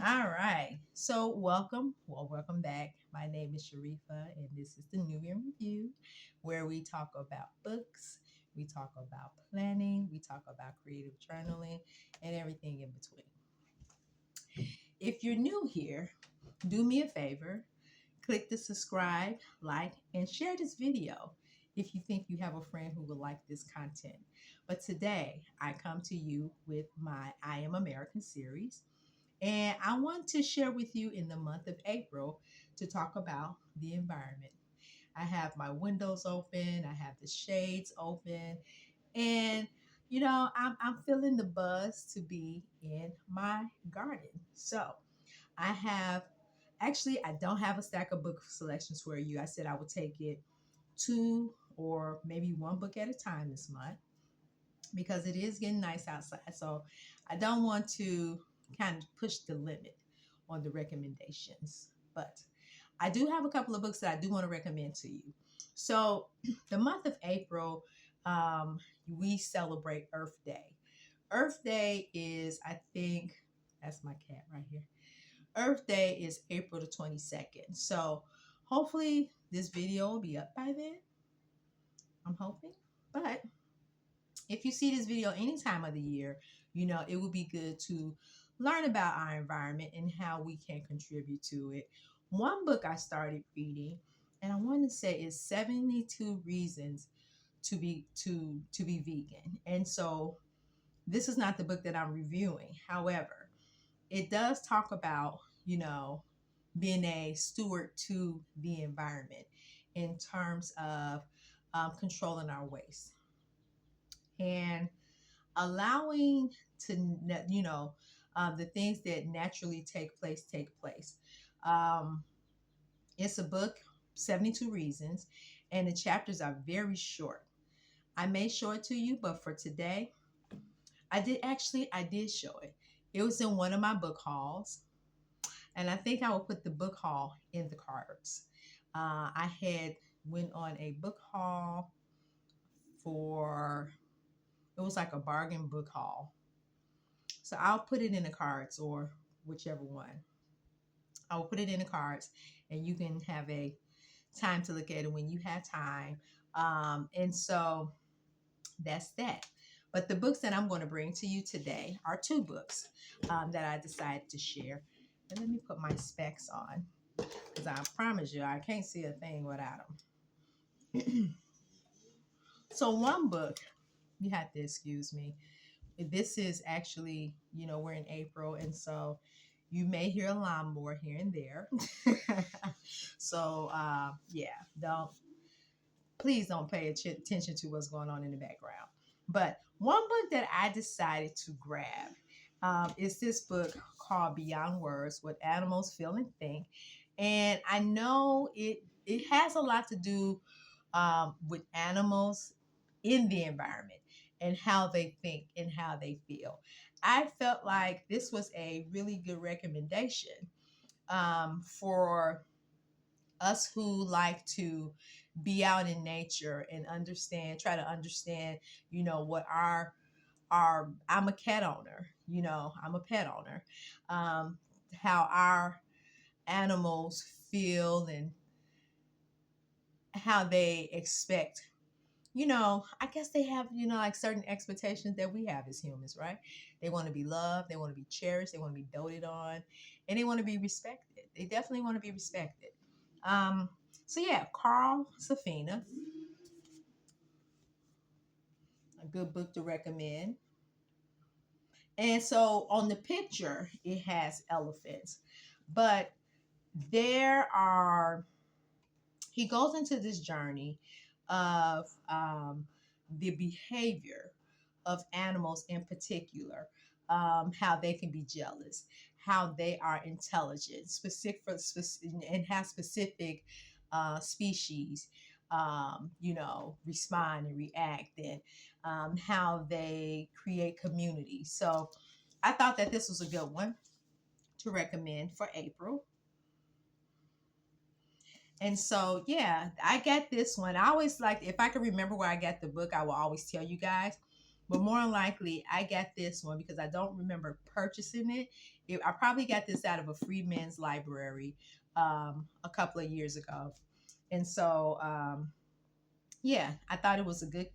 All right. So, welcome. Well, welcome back. My name is Sharifa, and this is the New Year Review, where we talk about books, we talk about planning, we talk about creative journaling, and everything in between. If you're new here, do me a favor, click the subscribe, like, and share this video if you think you have a friend who will like this content. But today, I come to you with my I Am American series. And I want to share with you in the month of April to talk about the environment. I have my windows open, I have the shades open, and I'm feeling the buzz to be in my garden. So I have I don't have a stack of book selections for you. I said I would take it two or maybe one book at a time this month because it is getting nice outside. So I don't want to kind of push the limit on the recommendations. But I do have a couple of books that I do want to recommend to you. So the month of April, we celebrate Earth Day. Earth Day is, I think, that's my cat right here. Earth Day is April the 22nd. So hopefully this video will be up by then. I'm hoping. But if you see this video any time of the year, it would be good to learn about our environment and how we can contribute to it. One book I started reading, and I want to say is 72 Reasons to be vegan. And so this is not the book that I'm reviewing. However, it does talk about, being a steward to the environment in terms of controlling our waste. And allowing to the things that naturally take place. um, it's a book, 72 Reasons, and the chapters are very short. I may show it to you, but for today, I did show it. It was in one of my book hauls, and I think I will put the book haul in the cards. I had went on a book haul for, it was like a bargain book haul. So I'll put it in the cards or whichever one. I will put it in the cards and you can have a time to look at it when you have time. And so that's that. But the books that I'm going to bring to you today are two books that I decided to share. And let me put my specs on because I promise you I can't see a thing without them. So one book, you have to excuse me. This is actually, we're in April, and so you may hear a lawnmower here and there. So, yeah, please don't pay attention to what's going on in the background. But one book that I decided to grab is this book called Beyond Words: What Animals Feel and Think. And I know it has a lot to do with animals in the environment and how they think and how they feel. I felt like this was a really good recommendation for us who like to be out in nature and try to understand, what I'm a cat owner, I'm a pet owner, how our animals feel and how they expect, I guess they have, like certain expectations that we have as humans, right? They want to be loved, they want to be cherished, they want to be doted on, and they want to be respected. They definitely want to be respected. Um, so yeah, Carl Safina, a good book to recommend. And so on the picture, it has elephants, but there are, he goes into this journey of the behavior of animals in particular, how they can be jealous, how they are intelligent, and have specific species, respond and react, and how they create community. So I thought that this was a good one to recommend for April. And so, yeah, I got this one. I always like, if I can remember where I got the book, I will always tell you guys. But more than likely, I got this one because I don't remember purchasing it. I probably got this out of a free men's library a couple of years ago. And so, yeah, I thought it was a good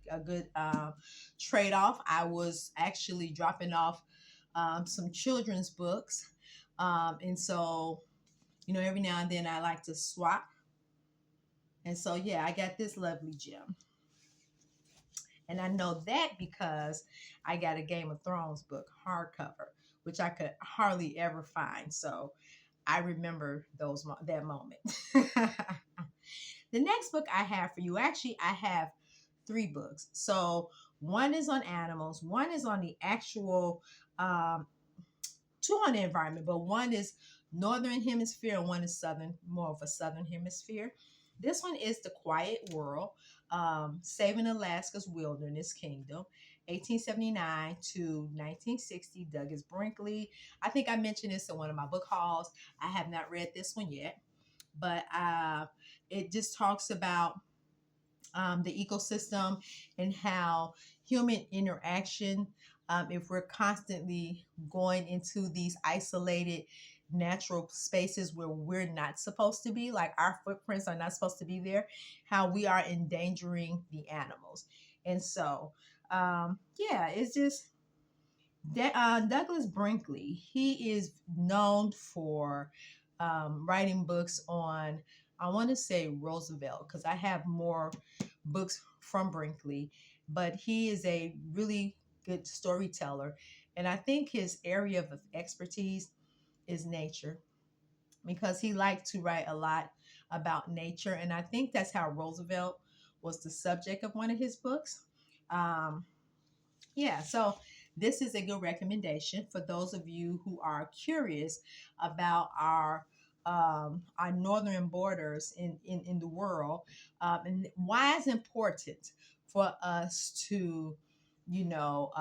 trade off. I was actually dropping off some children's books. And so, every now and then I like to swap. And so, yeah, I got this lovely gem. And I know that because I got a Game of Thrones book hardcover, which I could hardly ever find. So I remember that moment. The next book I have for you, actually, I have three books. So one is on animals, one is on the actual, two on the environment, but one is northern hemisphere and one is more of a southern hemisphere. This one is The Quiet World, Saving Alaska's Wilderness Kingdom, 1879 to 1960, Douglas Brinkley. I think I mentioned this in one of my book hauls. I have not read this one yet, but it just talks about the ecosystem and how human interaction, if we're constantly going into these isolated natural spaces where we're not supposed to be, like our footprints are not supposed to be there, how we are endangering the animals. And so, yeah, it's just Douglas Brinkley. He is known for writing books on, I want to say Roosevelt, because I have more books from Brinkley, but he is a really good storyteller. And I think his area of expertise is nature, because he liked to write a lot about nature. And I think that's how Roosevelt was the subject of one of his books. Um, yeah, so this is a good recommendation for those of you who are curious about our northern borders in the world, and why it's important for us to, you know,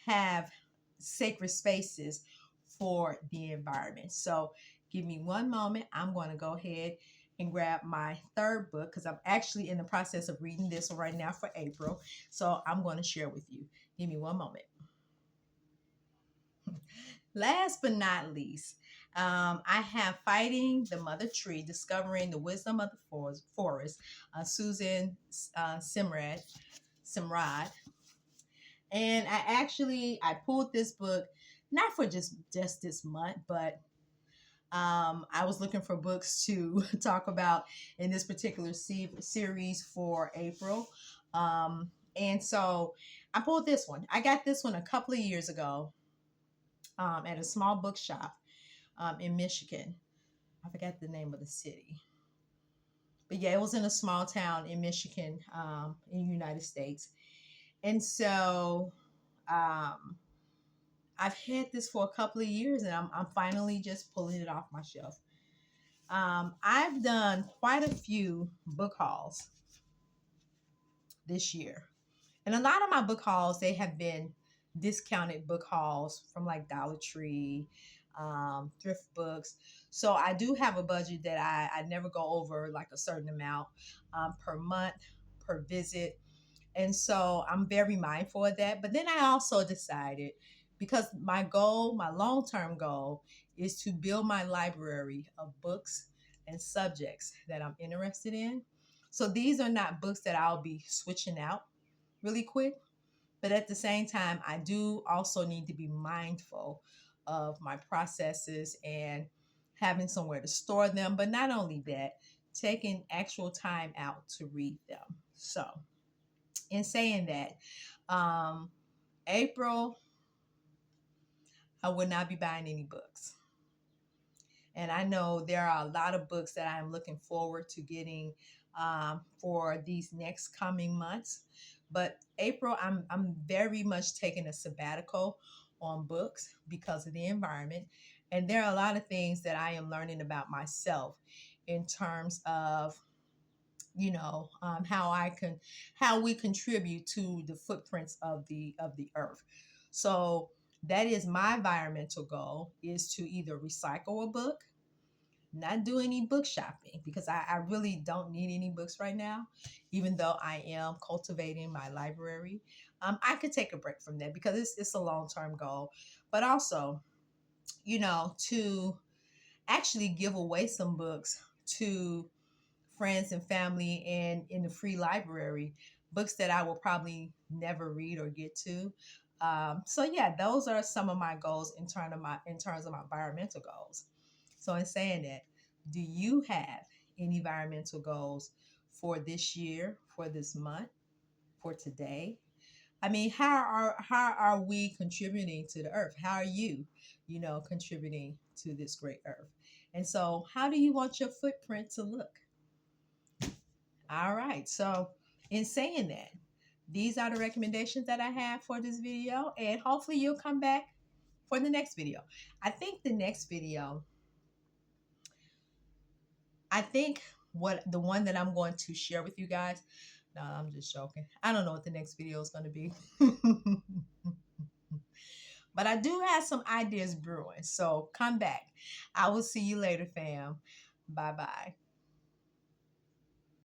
have sacred spaces for the environment. So give me one moment. I'm going to go ahead and grab my third book because I'm actually in the process of reading this one right now for April. So I'm going to share with you. Give me one moment. Last but not least, I have Fighting the Mother Tree, Discovering the Wisdom of the Forest, Susan Simrad. And I pulled this book not for just this month, but I was looking for books to talk about in this particular series for April. And so I pulled this one. I got this one a couple of years ago at a small bookshop in Michigan. I forgot the name of the city. But yeah, it was in a small town in Michigan, in the United States. And so um, I've had this for a couple of years and I'm finally just pulling it off my shelf. I've done quite a few book hauls this year. And a lot of my book hauls, they have been discounted book hauls from like Dollar Tree, thrift books. So I do have a budget that I never go over like a certain amount per month, per visit. And so I'm very mindful of that. But then I also decided, because my long term goal is to build my library of books and subjects that I'm interested in. So these are not books that I'll be switching out really quick. But at the same time, I do also need to be mindful of my processes and having somewhere to store them. But not only that, taking actual time out to read them. So, in saying that, um, April, I will not be buying any books. And I know there are a lot of books that I'm looking forward to getting for these next coming months. But April, I'm very much taking a sabbatical on books because of the environment. And there are a lot of things that I am learning about myself in terms of, how we contribute to the footprints of the earth. So that is my environmental goal, is to either recycle a book, not do any book shopping, because I really don't need any books right now, even though I am cultivating my library. I could take a break from that because it's a long-term goal. But also, to actually give away some books to friends and family and in the free library, books that I will probably never read or get to. So yeah, those are some of my goals in terms of my environmental goals. So in saying that, do you have any environmental goals for this year, for this month, for today? I mean, how are we contributing to the earth? How are you, contributing to this great earth? And so, how do you want your footprint to look? All right. So, in saying that, these are the recommendations that I have for this video, and hopefully, you'll come back for the next video. I think the next video, I think what the one that I'm going to share with you guys. No, I'm just joking. I don't know what the next video is going to be. But I do have some ideas brewing. So come back. I will see you later, fam. Bye bye.